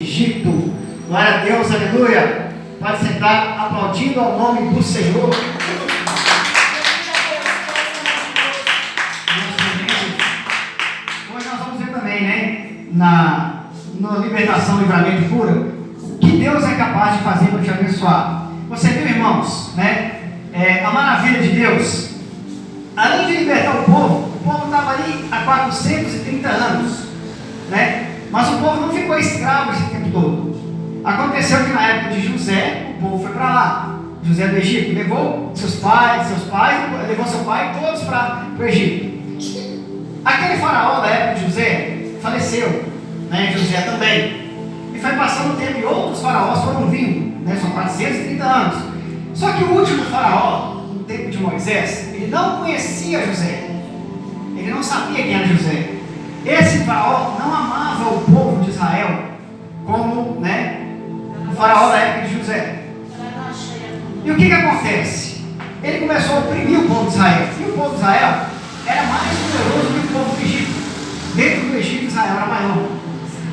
Egito. Glória a Deus, aleluia. Pode sentar aplaudindo ao nome do Senhor. Hoje nós vamos ver também, né, na libertação, livramento e cura, o que Deus é capaz de fazer para te abençoar. Você viu, irmãos, né, a maravilha de Deus. Além de libertar o povo estava ali há 430 anos, né? Mas o povo não ficou escravo esse tempo todo. Aconteceu que na época de José, o povo foi para lá. José do Egito levou seus pais, levou seu pai todos para o Egito. Aquele faraó da época de José faleceu, né? José também. E foi passando o tempo e outros faraós foram vindo, né? São 430 anos. Só que o último faraó, no tempo de Moisés, ele não conhecia José. Ele não sabia quem era José. Esse faraó não amava o povo de Israel como, né, o faraó da época de José. E o que acontece? Ele começou a oprimir o povo de Israel. E o povo de Israel era mais poderoso do que o povo do Egito. Dentro do Egito, Israel era maior.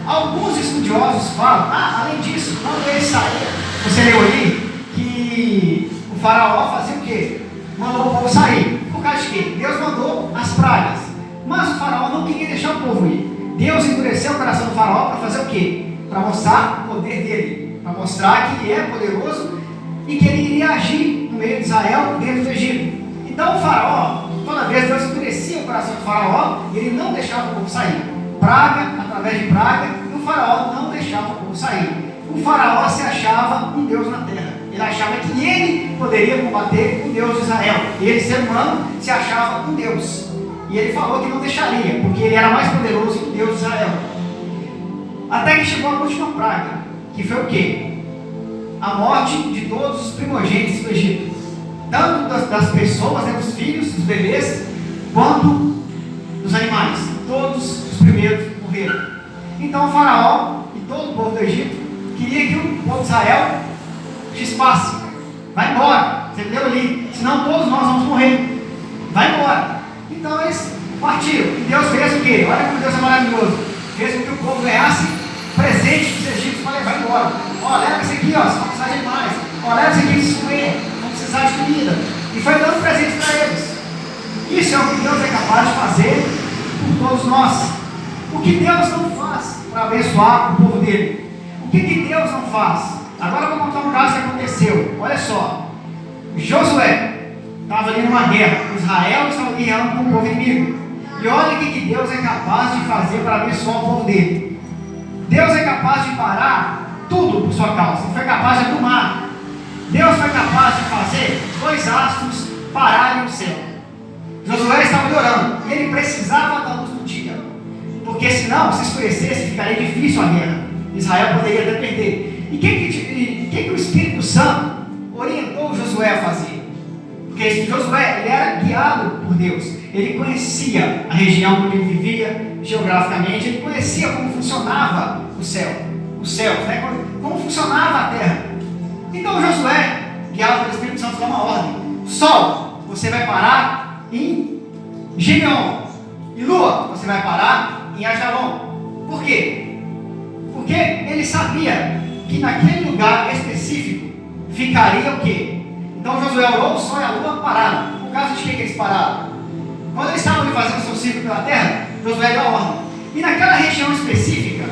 Alguns estudiosos falam, além disso, quando ele saía, você leu ali, que o faraó fazia o quê? Mandou o povo sair. Por causa de quê? Deus mandou as pragas. Mas o faraó não queria deixar o povo ir. Deus endureceu o coração do faraó para fazer o quê? Para mostrar o poder dele. Para mostrar que ele é poderoso e que ele iria agir no meio de Israel, dentro do Egito. Então o faraó, toda vez Deus endurecia o coração do faraó, ele não deixava o povo sair. Praga, através de praga, e o faraó não deixava o povo sair. O faraó se achava um Deus na terra. Ele achava que ele poderia combater o Deus de Israel. Ele, ser humano, se achava um Deus. E ele falou que não deixaria, porque ele era mais poderoso que o Deus de Israel. Até que chegou a última praga, que foi o quê? A morte de todos os primogênitos do Egito. Tanto das pessoas, né, dos filhos, dos bebês, quanto dos animais. Todos os primeiros morreram. Então o faraó e todo o povo do Egito queria que o povo de Israel chispasse. Vai embora. Você leu ali. Senão todos nós vamos morrer. Vai embora. Então eles partiram. E Deus fez o quê? Olha como Deus é maravilhoso. Fez com que o povo ganhasse presente dos egípcios para levar embora. Ó, leva isso aqui, ó, vocês vão precisar de animais. Ó, leva isso aqui de comer, vão precisar de comida. E foi dando presente para eles. Isso é o que Deus é capaz de fazer por todos nós. O que Deus não faz para abençoar o povo dele? O que Deus não faz? Agora eu vou contar um caso que aconteceu. Olha só. Josué estava ali numa guerra. Israel estava guerreando com o povo inimigo. E olha o que Deus é capaz de fazer para abençoar o povo dele. Deus é capaz de parar tudo por sua causa. Ele foi capaz de acalmar. Deus foi capaz de fazer 2 astros pararem no céu. Josué estava orando e ele precisava da luz do dia. Porque senão, se escurecesse, ficaria difícil a guerra. Israel poderia até perder. E o que o Espírito Santo orientou Josué a fazer? Porque Josué, ele era guiado por Deus. Ele conhecia a região onde ele vivia geograficamente. Ele conhecia como funcionava o céu, né? Como funcionava a terra. Então Josué, guiado pelo Espírito Santo, dá uma ordem. Sol, você vai parar em Gibeon. E lua, você vai parar em Ajalon. Por quê? Porque ele sabia que naquele lugar específico ficaria o quê? Então Josué orou, o sol e a lua pararam. Por causa de que eles pararam? Quando eles estavam ali fazendo seu ciclo pela terra, Josué deu a ordem. E naquela região específica,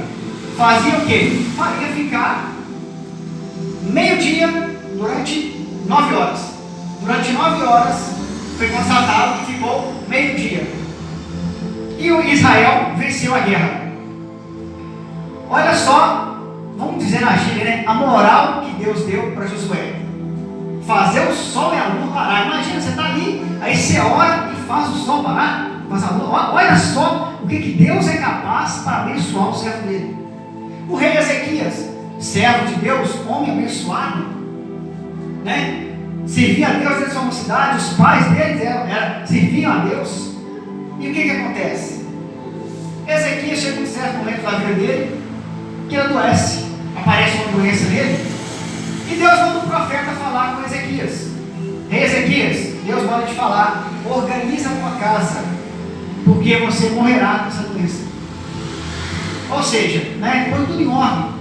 fazia o quê? Faria ficar meio-dia durante 9 horas. Durante 9 horas foi constatado que ficou meio-dia. E o Israel venceu a guerra. Olha só, vamos dizer na gíria, né? A moral que Deus deu para Josué. Fazer o sol e a lua parar. Imagina, você está ali, aí você ora e faz o sol parar, faz a lua. Olha só o que Deus é capaz para abençoar o servo dele. O rei Ezequias, servo de Deus, homem abençoado, né? Servia a Deus desde sua mocidade, os pais deles serviam a Deus. E o que acontece? Ezequias chega um certo momento da vida dele que ele adoece, aparece uma doença nele. E Deus manda um profeta falar com Ezequias. Rei Ezequias, Deus manda te falar: organiza a tua casa, porque você morrerá com essa doença. Ou seja, né, põe tudo em ordem.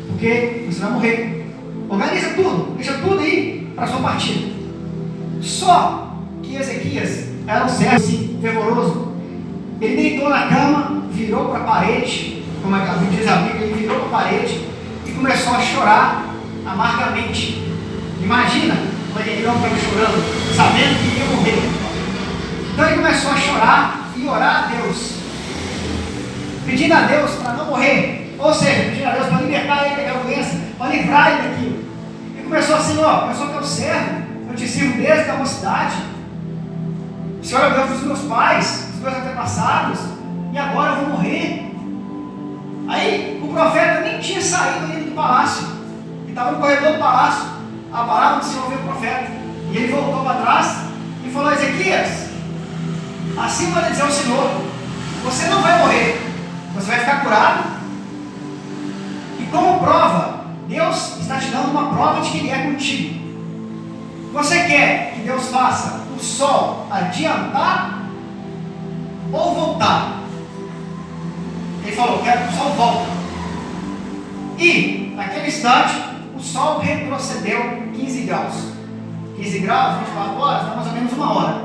porque você vai morrer. Organiza tudo, deixa tudo aí para a sua partida. Só que Ezequias era um servo assim, fervoroso. Ele deitou na cama, virou para a parede, como é que diz a Bíblia, ele virou para a parede e começou a chorar amargamente. Imagina o Ezequiel chorando, sabendo que ia morrer. Então ele começou a chorar e orar a Deus, pedindo a Deus para não morrer, ou seja, pedindo a Deus para libertar ele daquela doença, para livrar ele daquilo. E começou assim: ó, eu sou teu servo, eu te sirvo desde a mocidade, o Senhor é o Deus dos meus pais, dos meus antepassados, e agora eu vou morrer. Aí o profeta nem tinha saído ainda do palácio, ele estava no corredor do palácio. A palavra do Senhor veio o profeta, e ele voltou para trás e falou: Ezequias, assim vai dizer o Senhor, você não vai morrer, você vai ficar curado. E como prova, Deus está te dando uma prova de que Ele é contigo. Você quer que Deus faça o sol adiantar ou voltar? Ele falou: quero que o sol volte. E naquele instante o sol retrocedeu 15 graus. 15 graus, 24 horas, dá mais ou menos 1 hora.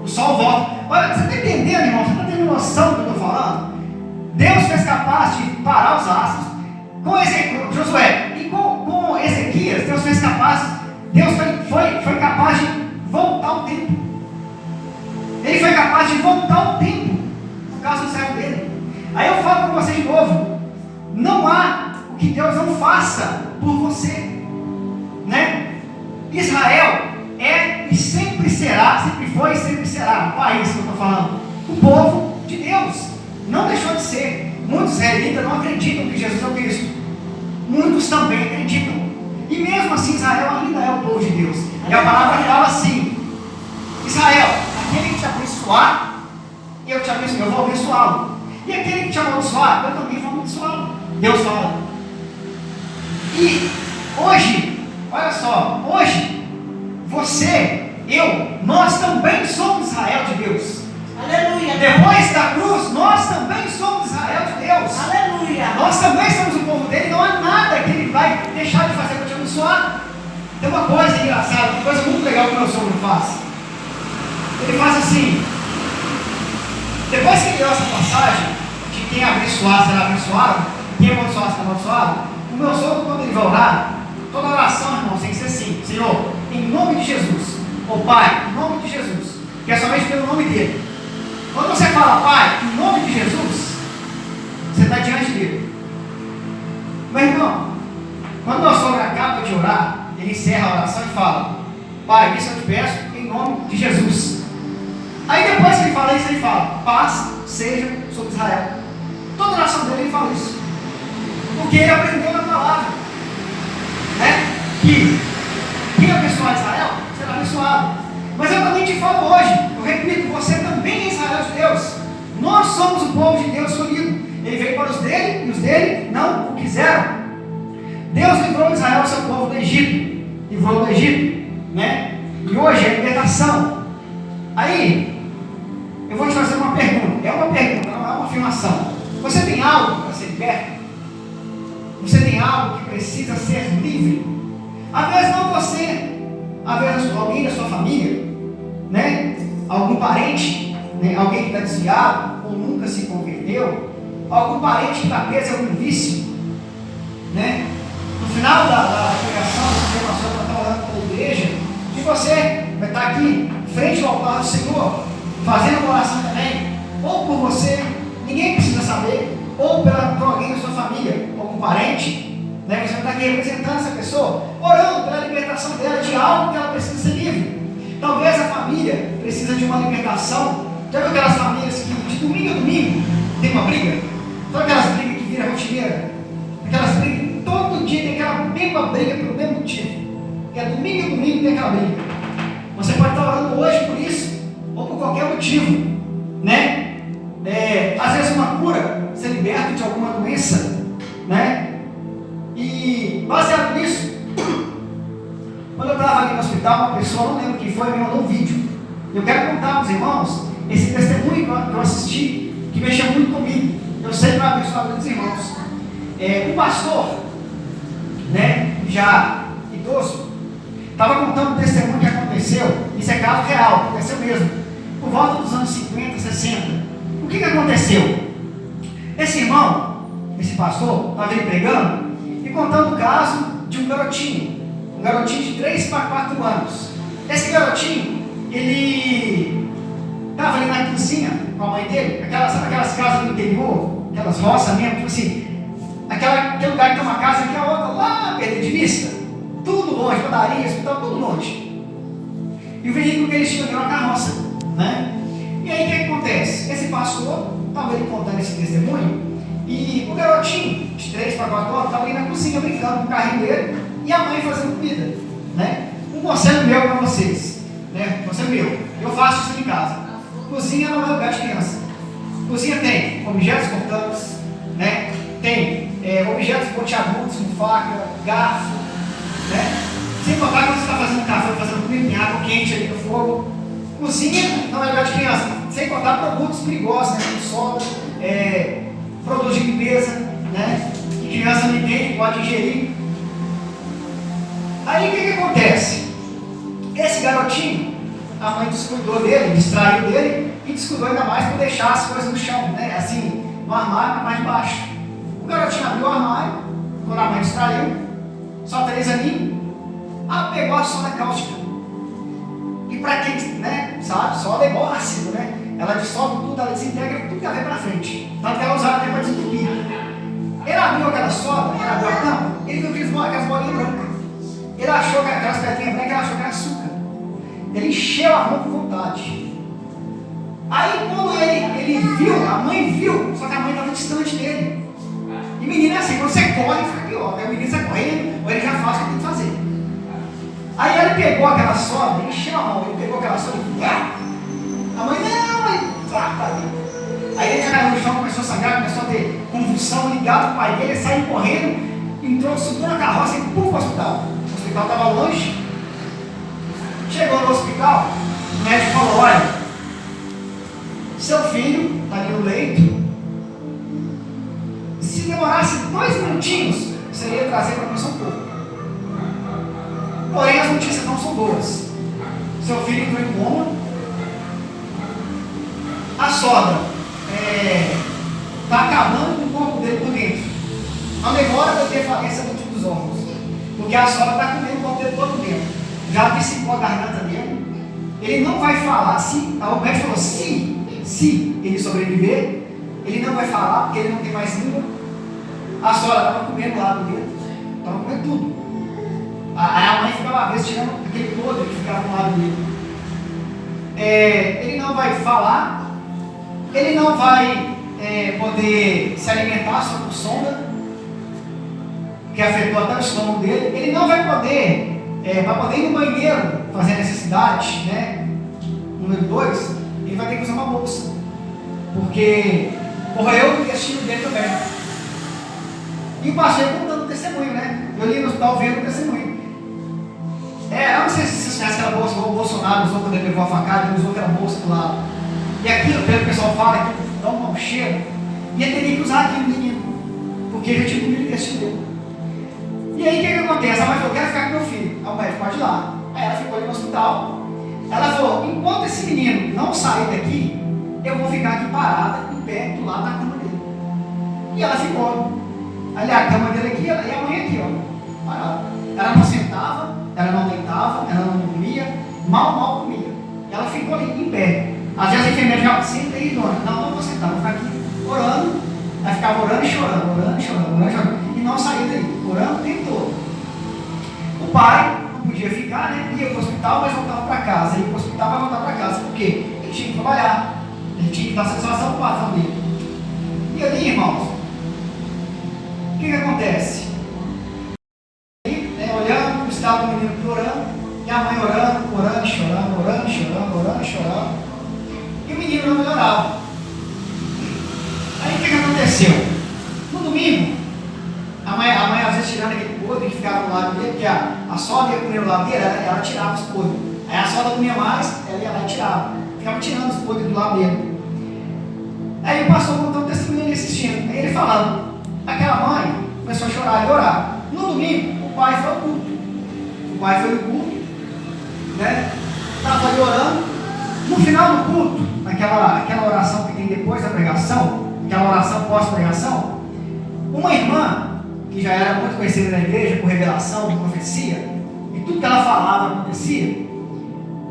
O sol volta. Olha, você está entendendo, irmão? Você está tendo noção do que eu estou falando? Deus fez capaz de parar os astros com Josué e com Ezequias. Deus fez capaz. Deus foi capaz de voltar o tempo. Ele foi capaz de voltar o tempo por causa do servo dele. Aí eu falo para você de novo: não há o que Deus não faça por você, né? Israel é e sempre será, sempre foi e sempre será, o país que eu estou falando, o povo de Deus. Não deixou de ser. Muitos israelitas não acreditam que Jesus é o Cristo. Muitos também acreditam. E mesmo assim Israel ainda é o povo de Deus. E a palavra fala assim: Israel, aquele que te abençoar, eu te abençoo, eu vou abençoá-lo. E aquele que te amaldiçoar, eu também vou abençoá-lo. Deus fala. E hoje, olha só, hoje, você, eu, nós também somos Israel de Deus. Aleluia. Depois da cruz, nós também somos Israel de Deus. Aleluia. Nós também somos o povo dele. Não há nada que ele vai deixar de fazer para te abençoar. Tem uma coisa engraçada, uma coisa muito legal que o meu sogro faz. Ele faz assim: depois que ele deu essa passagem de quem abençoar será abençoado, quem amaldiçoar será amaldiçoado, o meu sogro, quando ele vai orar, toda oração, irmão, tem que ser assim: Senhor, em nome de Jesus, ou Pai, em nome de Jesus, que é somente pelo nome dele. Quando você fala Pai, em nome de Jesus, você está diante dele. Meu irmão, quando meu sogro acaba de orar, ele encerra a oração e fala: Pai, isso eu te peço em nome de Jesus. Aí depois que ele fala isso, ele fala: paz seja sobre Israel. Toda oração dele ele fala isso, porque ele aprendeu na palavra, né? Que quem abençoar Israel será abençoado. Mas eu também te falo hoje, eu repito, você também é Israel de Deus. Nós somos o povo de Deus escolhido. Ele veio para os dele e os dele não o quiseram. Deus livrou Israel, seu povo, do Egito. Livrou do Egito, né? E hoje é libertação. Aí, eu vou te fazer uma pergunta. É uma pergunta, não é uma afirmação. Você tem algo para ser liberto? Você tem algo que precisa ser livre? Às vezes não você, às vezes alguém da sua família, né? Algum parente, né? Alguém que está desviado ou nunca se converteu, algum parente que está preso em algum vício, né? No final da pregação, você passou para estar orando pela igreja, e você vai estar aqui, frente ao altar do Senhor, fazendo uma oração também, ou por você, ninguém precisa saber, ou por alguém da sua família, algum parente, né? Você vai estar aqui representando essa pessoa, orando pela libertação dela de algo que ela precisa ser livre. Talvez a família precisa de uma libertação. Já viu aquelas famílias que de domingo a domingo tem uma briga? Sabe aquelas brigas que viram rotineira? Aquelas brigas que todo dia tem aquela mesma briga pelo mesmo motivo. E é domingo a domingo tem aquela briga. Você pode estar orando hoje por isso, ou por qualquer motivo, né? Às vezes uma cura, ser liberto de alguma doença, né? E baseado nisso, quando eu estava ali no hospital, uma pessoa, não lembro quem foi, me mandou um vídeo. Eu quero contar para os irmãos esse testemunho que eu assisti, que mexeu muito comigo. Eu sei que vai abençoar muitos irmãos. O pastor, já idoso, estava contando o testemunho que aconteceu. Isso é caso real, aconteceu mesmo. Por volta dos anos 50, 60. O que aconteceu? Esse irmão, esse pastor, estava ali pregando e contando o caso de um garotinho de 3 para 4 anos. Esse garotinho, ele estava ali na cozinha com a mãe dele, aquelas casas do interior, aquelas roças mesmo, tipo assim, aquele lugar que tem uma casa que a outra lá perto de vista, tudo longe, padaria, hospital, tudo longe. E o veículo que eles tinham era uma carroça, né? E aí o que acontece? Esse pastor estava ali contando esse testemunho e o garotinho de 3 para 4 anos estava ali na cozinha brincando com o carrinho dele e a mãe fazendo comida, né? Um conselho meu para vocês, né? Conselho meu, eu faço isso em casa. Cozinha não é lugar de criança. Cozinha tem objetos cortantes, né? Tem objetos pontiagudos, com faca, garfo, né? Sem contar quando você está fazendo café, fazendo comida em água quente ali no fogo. Cozinha não é lugar de criança. Sem contar produtos perigosos, né? Como soda, produtos de limpeza, né? Que criança não entende, pode ingerir. Aí o que acontece? Esse garotinho, a mãe descuidou dele, distraiu dele e descuidou ainda mais por deixar as coisas no chão, né? Assim, no armário, mais de baixo. O garotinho abriu o armário, quando a mãe distraiu, só 3 aninhos, pegou a soda cáustica. E para quem, né, sabe, soda é igual ácido, né? Ela dissolve tudo, ela desintegra tudo que ela vem para frente. Tanto que ela usava até para desentupir. Ele abriu aquela soda, ele abriu a tampa, ele viu aquelas bolinhas brancas. Ele achou que aquelas pedrinhas brancas, ele achou que era açúcar. Ele encheu a mão com vontade. Aí quando ele viu, a mãe viu, só que a mãe estava distante dele. E menino é assim, quando você corre, fica pior. Aí o menino sai correndo, ou ele já faz o que tem que fazer. Aí ele pegou aquela soda, ele encheu a mão, ele pegou aquela soda e a mãe, não, aí ele caiu no chão, começou a sangrar, começou a ter convulsão, ligado com o pai dele, ele saiu correndo, entrou, subiu na carroça e pum para o hospital. O hospital estava longe. Chegou no hospital, o médico falou, olha, seu filho está ali no leito, se demorasse 2 minutinhos, você ia trazer para começar um pouco. Porém, as notícias não são boas. Seu filho entrou em coma, a soda está acabando com o corpo dele por dentro. Não demora para ter falência dentro dos órgãos, porque a soda está comendo o corpo dele todo dentro. Já dissipou a garganta dele, ele não vai falar. O médico falou, se ele sobreviver, ele não vai falar, porque ele não tem mais língua. A soda estava comendo lá do dentro, estava comendo tudo. Aí a mãe ficava, às vezes, tirando aquele podre que ficava no lado dele. Ele não vai falar, ele não vai poder se alimentar só por sonda, que afetou até o estômago dele. Ele não vai poder, para poder ir no banheiro fazer necessidade, né? Número 2, ele vai ter que usar uma bolsa, porque correu o intestino dele também. E o pastor contando o testemunho, né? Eu li no hospital vendo o testemunho. Eu não sei se vocês conhecem aquela bolsa, o Bolsonaro usou quando ele levou a facada, ele usou aquela bolsa do lado. E aquilo, pelo que o pessoal fala, que dá um mau cheiro. E ele teria que usar aquilo, menino, porque ele já tinha comido o intestino dele. E aí o que acontece? A mãe falou, quero ficar com meu filho. Aí o médico, pode ir lá. Aí ela ficou ali no hospital. Ela falou, enquanto esse menino não sair daqui, eu vou ficar aqui parada, em pé, do lado da cama dele. E ela ficou. Ali a cama dele aqui, e a mãe aqui, ó, parada. Ela não sentava, ela não deitava, ela não comia, mal comia. E ela ficou ali em pé. Às vezes a enfermeira já senta aí, dona. Não vou sentar, vou ficar aqui orando. Ela ficava orando e chorando, orando e chorando, orando e chorando. E não saía daí, orando o tempo todo. O pai não podia ficar, né? Ia para o hospital, mas voltava para casa. Ia para o hospital, mas voltava para casa. Por quê? Ele tinha que trabalhar. Ele tinha que dar satisfação para o patrão dele. E ali, irmãos, o que acontece? Olhando o estado do menino piorando, e a mãe orando, chorando. E o menino não melhorava. Aí o que aconteceu? No domingo, a mãe às vezes tirando aquele podre que ficava do lado dele, porque a soda ia comer do lado dele, ela tirava os podres. Aí a soda comia mais, ela ia lá e tirava. Ficava tirando os podres do lado dele. Aí o pastor contou o testemunho ele assistindo. Aí ele falando, aquela mãe começou a chorar e orar. No domingo, pai foi ao culto. O pai foi no culto, né? Estava ali orando. No final do culto, aquela oração que tem depois da pregação, aquela oração pós-pregação, uma irmã, que já era muito conhecida na igreja por revelação, por profecia, e tudo que ela falava acontecia,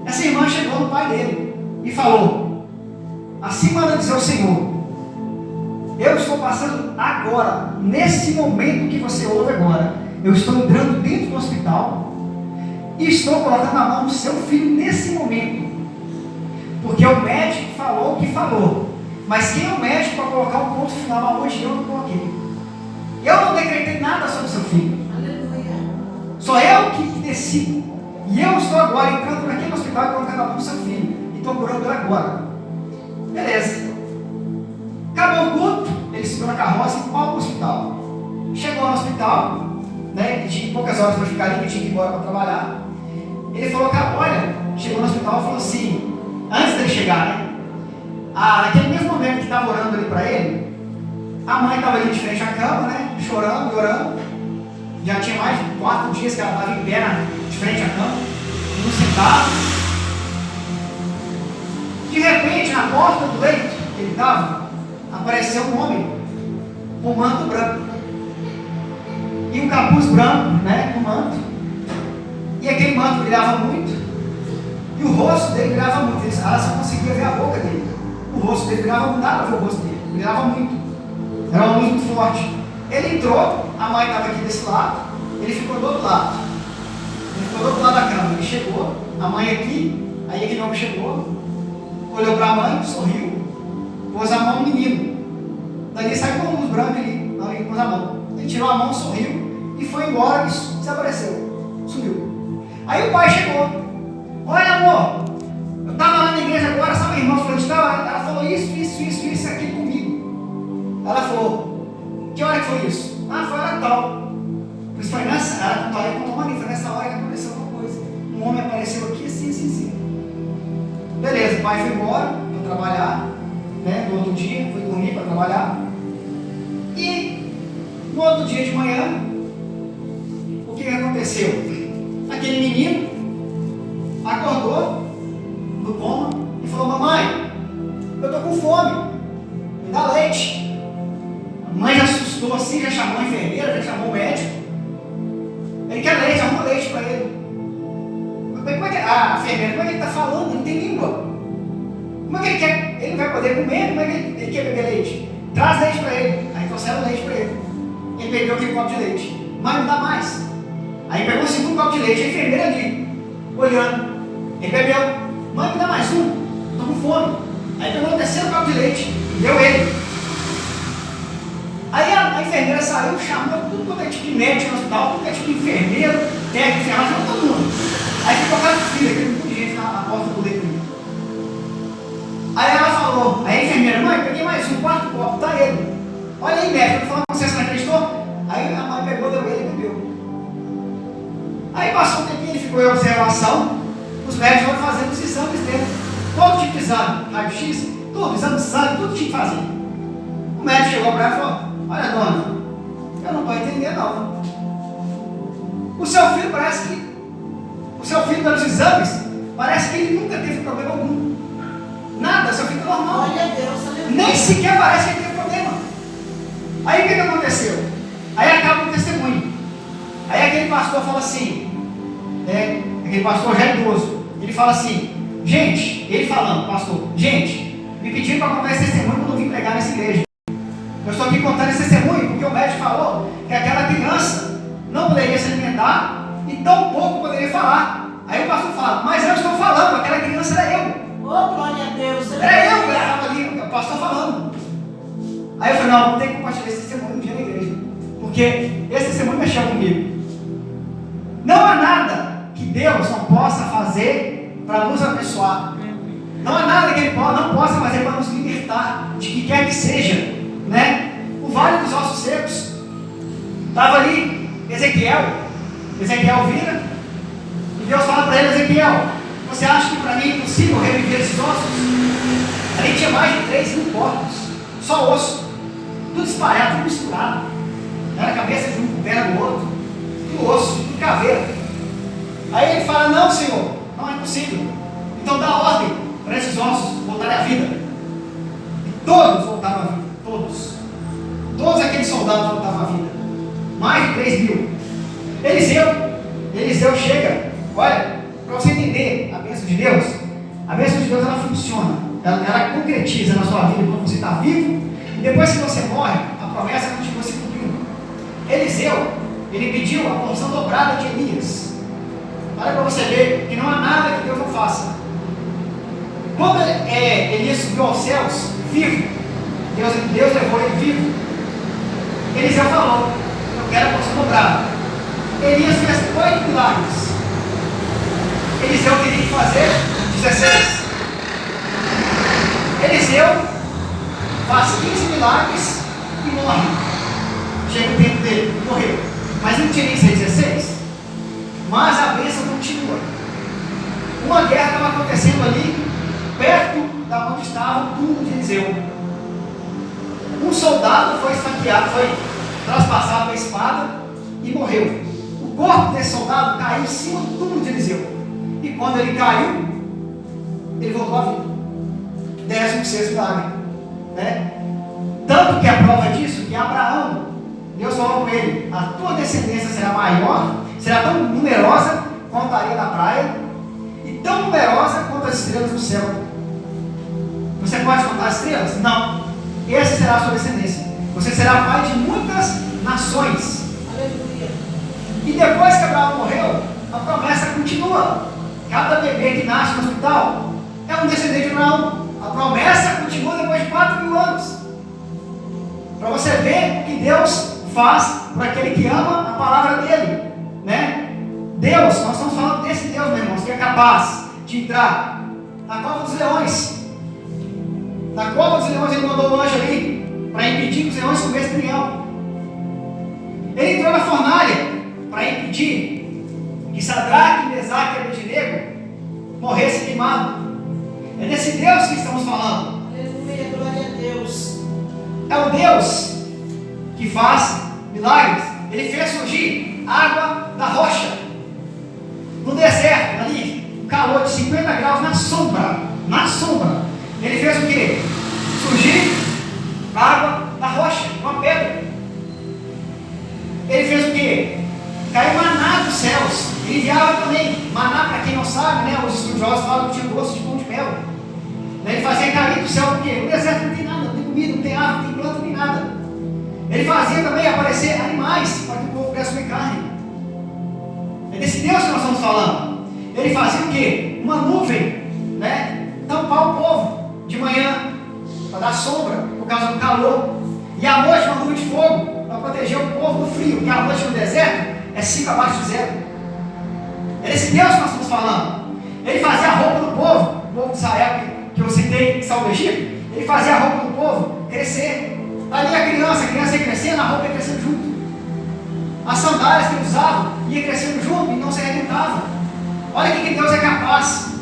essa irmã chegou no pai dele e falou: assim manda dizer o Senhor, eu estou passando agora, nesse momento que você ouve agora, eu estou entrando dentro do hospital e estou colocando a mão no seu filho nesse momento, porque o médico falou o que falou, mas quem é o médico para colocar um ponto final aonde eu não coloquei? Eu não decretei nada sobre o seu filho. Aleluia. Sou eu que decido. E eu estou agora entrando naquele hospital e colocando a mão no seu filho. E estou curando ele agora. Beleza. Acabou o culto, ele subiu na carroça e foi para o hospital. Chegou no hospital, né? Ele tinha poucas horas para ficar ali, que tinha que ir embora para trabalhar. Ele falou: olha, chegou no hospital e falou assim, antes dele chegar, né? Naquele mesmo momento que estava orando ali para ele, a mãe estava ali de frente à cama, né? Chorando e orando. Já tinha mais de 4 dias que ela estava em pé de frente à cama, não sentado. De repente, na porta do leito que ele estava, apareceu um homem com um manto branco e um capuz branco, né? No manto. E aquele manto brilhava muito. E o rosto dele brilhava muito. Ela só conseguia ver a boca dele. O rosto dele brilhava muito, nada ver o rosto dele. Brilhava muito. Era uma luz muito forte. Ele entrou, a mãe estava aqui desse lado, ele ficou do outro lado. Ele ficou do outro lado da cama. Ele chegou, a mãe aqui, aí aquele homem chegou, olhou para a mãe, sorriu, pôs a mão no menino. Dali saiu com uma luz branca ali, ele pôs a mão. Ele tirou a mão, sorriu e foi embora e desapareceu. Sumiu. Aí o pai chegou. Olha, amor, eu estava lá na igreja agora, sabe a irmã falou de tal? Ela falou isso aqui comigo. Ela falou: que hora que foi isso? Foi hora tal. Pois foi nessa, ela contou foi nessa hora que aconteceu alguma coisa. Um homem apareceu aqui, assim. Beleza, o pai foi embora para trabalhar, né? No outro dia, foi dormir para trabalhar. E no outro dia de manhã, o que aconteceu? Aquele menino acordou do coma e falou: mamãe, eu estou com fome, me dá leite. A mãe já assustou assim, já chamou a enfermeira, já chamou o médico. Ele quer leite, arruma leite para ele. Como é que a enfermeira, como é que ele está falando? Ele não tem língua. Como é que ele quer? Ele não vai poder comer? Como é que ele quer beber leite? Traz leite para ele. Aí trouxeram leite para ele. Ele bebeu aquele copo de leite. Mãe, não dá mais. Aí pegou o segundo copo de leite, a enfermeira ali, olhando. Ele bebeu. Mãe, me dá mais um. Estou com fome. Aí pegou o terceiro copo de leite, deu ele. Aí a enfermeira saiu, chamou tudo quanto é tipo de médico no hospital, tudo quanto é tipo de enfermeiro, técnico, enfermagem, chamou todo mundo. Aí ficou aquela filha, aquele monte de gente na porta do leito. Aí ela falou, aí a enfermeira: mãe, peguei mais um, quarto copo, tá ele. Olha aí, médico, eu tô falando com você, você não acreditou? Aí a mãe pegou, deu ele e bebeu. Aí passou um tempinho, ele ficou em observação, os médicos foram fazendo os exames dele. Todo tipo de exame, raio-x, tudo, exame de sangue, tudo tinha que fazer. O médico chegou para ela e falou: olha, dona, eu não estou entendendo não. O seu filho parece que, pelos exames, parece que ele nunca teve problema algum. Nada, seu filho está normal. Nem sequer parece que ele teve problema. Aí o que aconteceu? Aí acaba o testemunho. Aí aquele pastor fala assim, aquele pastor já idoso, ele fala assim: gente, ele falando, pastor, gente, me pediram para contar esse testemunho quando eu vim pregar nessa igreja. Eu estou aqui contando esse testemunho porque o médico falou que aquela criança não poderia se alimentar e tão pouco poderia falar. Aí o pastor fala: mas eu estou falando, aquela criança era eu. Oh, glória a Deus. Era eu que estava ali, o pastor falando. Aí eu falei: não, vou ter que compartilhar esse testemunho um dia na igreja, porque esse testemunho mexeu comigo. Não há nada que Deus não possa fazer para nos abençoar. Não há nada que Ele não possa fazer para nos libertar de que quer que seja, né? O vale dos ossos secos. Estava ali Ezequiel vira e Deus fala para ele: Ezequiel, você acha que para mim é impossível reviver esses ossos? Ali tinha mais de 3.000 corpos, só osso, tudo espalhado, tudo misturado. Era a cabeça de um, perna do outro, tudo osso. possível. Então dá ordem para esses ossos voltarem à vida. E todos voltaram à vida. Todos. Todos aqueles soldados voltaram à vida. Mais de 3.000. Eliseu chega. Olha, para você entender a bênção de Deus, a bênção de Deus ela funciona. Ela concretiza na sua vida quando você está vivo. E depois que você morre, a promessa continua se cumprindo. Eliseu, ele pediu a porção dobrada de Elias. Olha para você ver que não há nada que Deus não faça. Quando Elias subiu aos céus, vivo, Deus levou ele vivo. Eliseu falou: eu quero a porção dobrada. Elias fez 8 milagres. Eliseu teria que fazer 16. Eliseu faz 15 milagres e morre. Chega o tempo dele, morreu. Mas não tinha nem 16. Mas a bênção continua. Uma guerra estava acontecendo ali, perto da onde estava o túmulo de Eliseu. Um soldado foi esfaqueado, foi traspassado com a espada e morreu. O corpo desse soldado caiu em cima do túmulo de Eliseu. E quando ele caiu, ele voltou à vida. 16º milagre. Né? Tanto que a prova disso, que Abraão, Deus falou com ele: a tua descendência será maior, será tão numerosa quanto a areia da praia, e tão numerosa quanto as estrelas do céu. Você pode contar as estrelas? Não. Essa será a sua descendência. Você será pai de muitas nações. Aleluia. E depois que Abraão morreu, a promessa continua. Cada bebê que nasce no hospital é um descendente de Abraão. A promessa continua depois de 4.000 anos. Para você ver o que Deus faz para aquele que ama a palavra dele, né? Deus, nós estamos falando desse Deus, meus irmãos, que é capaz de entrar na cova dos leões. Na cova dos leões ele mandou o anjo ali para impedir que os leões comessem leão. Ele entrou na fornalha para impedir que Sadraque, Mesaque e Abednego morressem queimados. É desse Deus que estamos falando. Aleluia, glória a Deus. É o Deus que faz milagres. Ele fez surgir água da rocha no deserto, ali, um calor de 50 graus na sombra. Na sombra. Ele fez o quê? Surgir água da rocha, uma pedra. Ele fez o quê? Caiu maná dos céus. Ele enviava também. Maná, para quem não sabe, né, os estudiosos falam que tinha gosto de pão de mel. Ele fazia cair do céu, porque no deserto não tem nada, não tem comida, não tem árvore, não tem planta, não tem nada. Ele fazia também aparecer animais para que o povo pudesse comer carne. É desse Deus que nós estamos falando. Ele fazia o quê? Uma nuvem, né? Tampar o povo de manhã para dar sombra por causa do calor, e à noite uma nuvem de fogo para proteger o povo do frio, porque a noite no deserto é 5 abaixo de zero. É desse Deus que nós estamos falando. Ele fazia a roupa do povo, o povo de Israel que eu citei, que saiu do Egito. Ele fazia a roupa do povo crescer. Ali a criança ia crescendo, a roupa ia crescendo junto. As sandálias que ele usava ia crescendo junto e não se arrebentava. Olha o que Deus é capaz.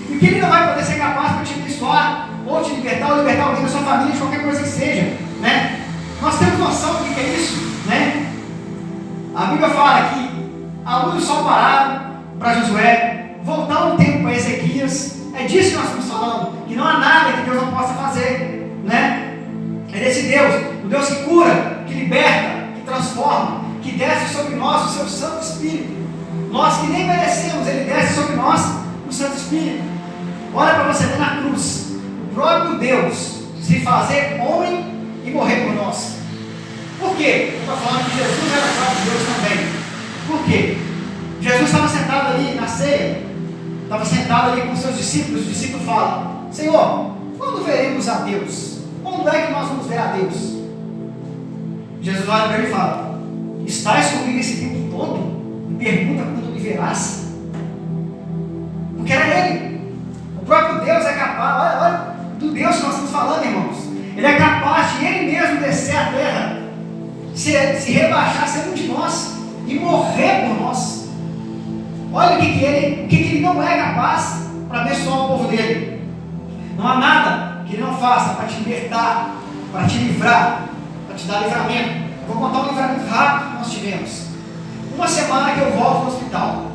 E o que ele não vai poder ser capaz para te abençoar, ou te libertar, ou libertar alguém da sua família, de qualquer coisa que seja, né? Nós temos noção do que é isso, né? A Bíblia fala que a luz do sol parado para Josué, voltar um tempo para Ezequias. É disso que nós estamos falando, que não há nada que Deus não possa fazer, né? É desse Deus, o Deus que cura, que liberta, que transforma, que desce sobre nós o seu Santo Espírito. Nós que nem merecemos, ele desce sobre nós o Santo Espírito. Olha para você ver na cruz, o próprio Deus se fazer homem e morrer por nós. Por quê? Eu estou falando que Jesus era o próprio Deus também. Por quê? Jesus estava sentado ali na ceia, estava sentado ali com os seus discípulos. Os discípulos falam: Senhor, quando veremos a Deus? Quando é que nós vamos ver a Deus? Jesus olha para ele e fala: estás comigo esse tempo todo? Me pergunta quando me verás? Porque era ele. O próprio Deus é capaz. Olha do Deus que nós estamos falando, irmãos. Ele é capaz de ele mesmo descer à terra, se rebaixar, ser um de nós e morrer por nós. Olha o que ele não é capaz para abençoar o povo dele. Não há nada que ele não faça para te libertar, para te livrar, para te dar livramento. Eu vou contar um livramento rápido que nós tivemos. Uma semana que eu volto no hospital,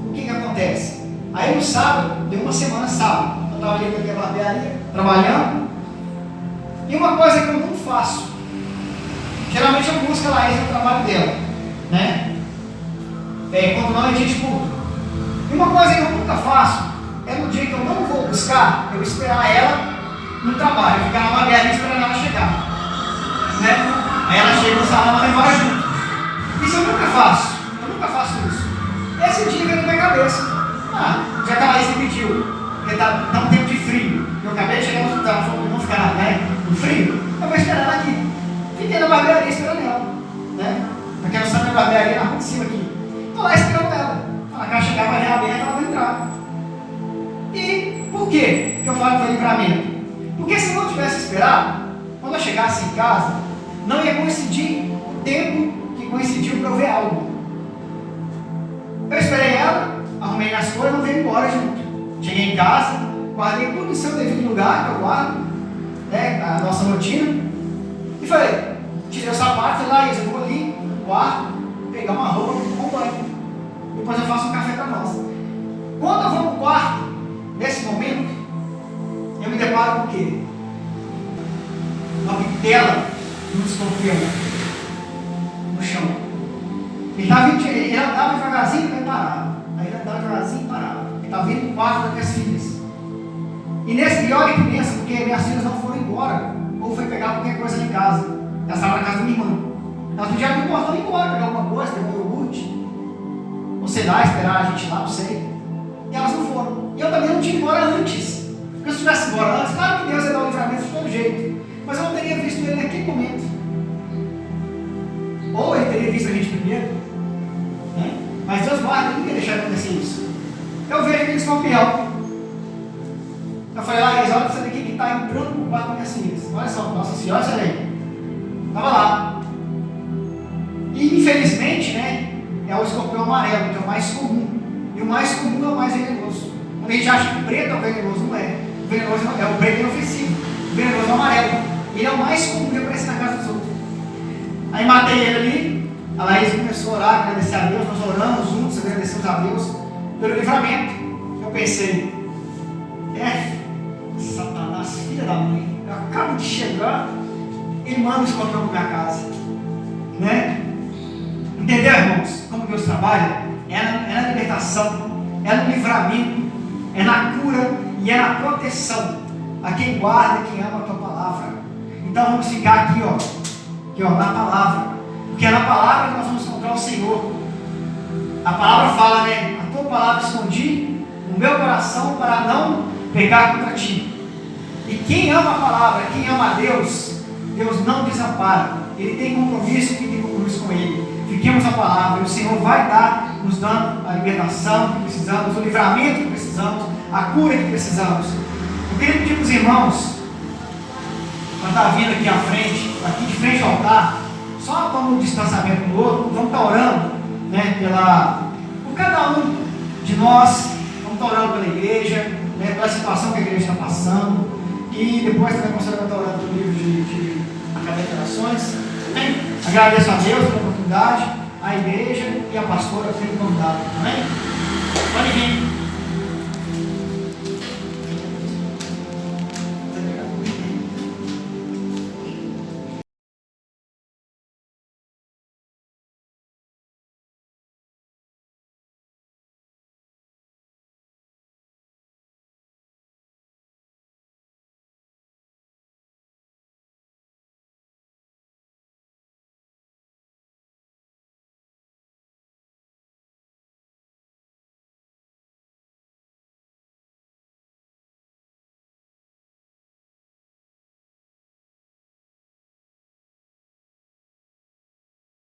o que acontece? A Aí no sábado, deu uma semana sábado, eu estava ali na minha barbearia, trabalhando, e uma coisa que eu não faço, geralmente eu busco a Laís no trabalho dela, né? Quando não é dia de culto. E uma coisa que eu nunca faço, é no dia que eu não vou buscar, eu esperar ela no trabalho, eu ficar na barbearia esperando ela chegar, né? Aí ela chega no salão, ela vai embora junto. Isso eu nunca faço isso. Esse dia veio na minha cabeça. Já que a Laís me pediu, porque tá um tempo de frio, eu acabei de chegar no hospital, falou, não ficar no frio, eu vou esperar ela aqui. Fiquei na barbearia esperando ela, né? Pra quem não sabe, a barbearia é na rua de cima aqui. Estou lá esperando ela. Ela vai chegar, vai ver aberta, ela vai entrar. E por quê que eu falo que foi livramento? Porque se eu não tivesse esperado, quando eu chegasse em casa, não ia coincidir o tempo que coincidiu para eu ver algo. Eu esperei ela, arrumei as coisas, não veio embora junto. Cheguei em casa, guardei tudo em seu devido lugar, que eu guardo, né, a nossa rotina, e falei, tirei o sapato, falei, Laís, eu vou ali no quarto, pegar uma roupa, vou com banho. Depois eu faço um café para nós. Quando eu vou no quarto, nesse momento, eu me deparo com o quê? Uma bitela de um escorpião no chão. Ele andava devagarzinho e parava. Aí ele andava devagarzinho e parava. Ele estava vindo no quarto das minhas filhas. E olha que pensa, porque minhas filhas não foram embora. Ou foi pegar qualquer coisa ali em casa. Elas estavam na casa da minha irmã. Elas podiam abrir o portão e ir embora, pegar alguma coisa, pegar um iogurte. Ou sei lá, esperar a gente lá, não sei. E elas não foram. E eu também não tinha ido embora antes. Porque se eu tivesse embora antes, claro que Deus ia dar o livramento de todo jeito. Mas eu não teria visto ele naquele momento. Ou ele teria visto a gente primeiro, né? Mas Deus guarda, ele não ia deixar acontecer isso. Eu vejo aquele escorpião. Eu falei, Laís, olha isso daqui que está entrando no quarto das minhas filhas. Olha só, nossa senhora, isso aí. Estava lá. E infelizmente, né, é o escorpião amarelo, que é o mais comum. E o mais comum é o mais venenoso. Quando a gente acha que o preto é o venenoso, não é. O venenoso é o preto inofensivo. O venenoso é o amarelo. Ele é o mais comum de aparecer na casa dos outros. Aí matei ele ali. A Laís começou a orar, agradecer a Deus. Nós oramos juntos, agradecemos a Deus pelo livramento. Eu pensei, Satanás, filha da mãe, eu acabo de chegar, ele manda o escorpião para minha casa, né? Entendeu, irmãos? Como Deus trabalha? É na libertação, é no livramento, é na cura e é na proteção a quem guarda, quem ama a tua palavra. Então vamos ficar aqui, na palavra, porque é na palavra que nós vamos encontrar o Senhor. A palavra fala, né? A tua palavra escondi no meu coração para não pecar contra ti. E quem ama a palavra, quem ama a Deus, Deus não desampara. Ele tem compromisso, quem tem compromisso com Ele. Fiquemos a palavra, e o Senhor vai estar nos dando a libertação que precisamos, o livramento que precisamos, a cura que precisamos. Eu queria pedir para os irmãos, para estar vindo aqui à frente, aqui de frente ao altar, só tomando um distanciamento do outro, vamos estar orando, né, por cada um de nós, vamos estar orando pela igreja, né, pela situação que a igreja está passando, e depois também a pastora vai estar orando pelo livro de Cadê Orações. Agradeço a Deus pela oportunidade, a igreja e a pastora pelo convidado. Amém? Pode vir.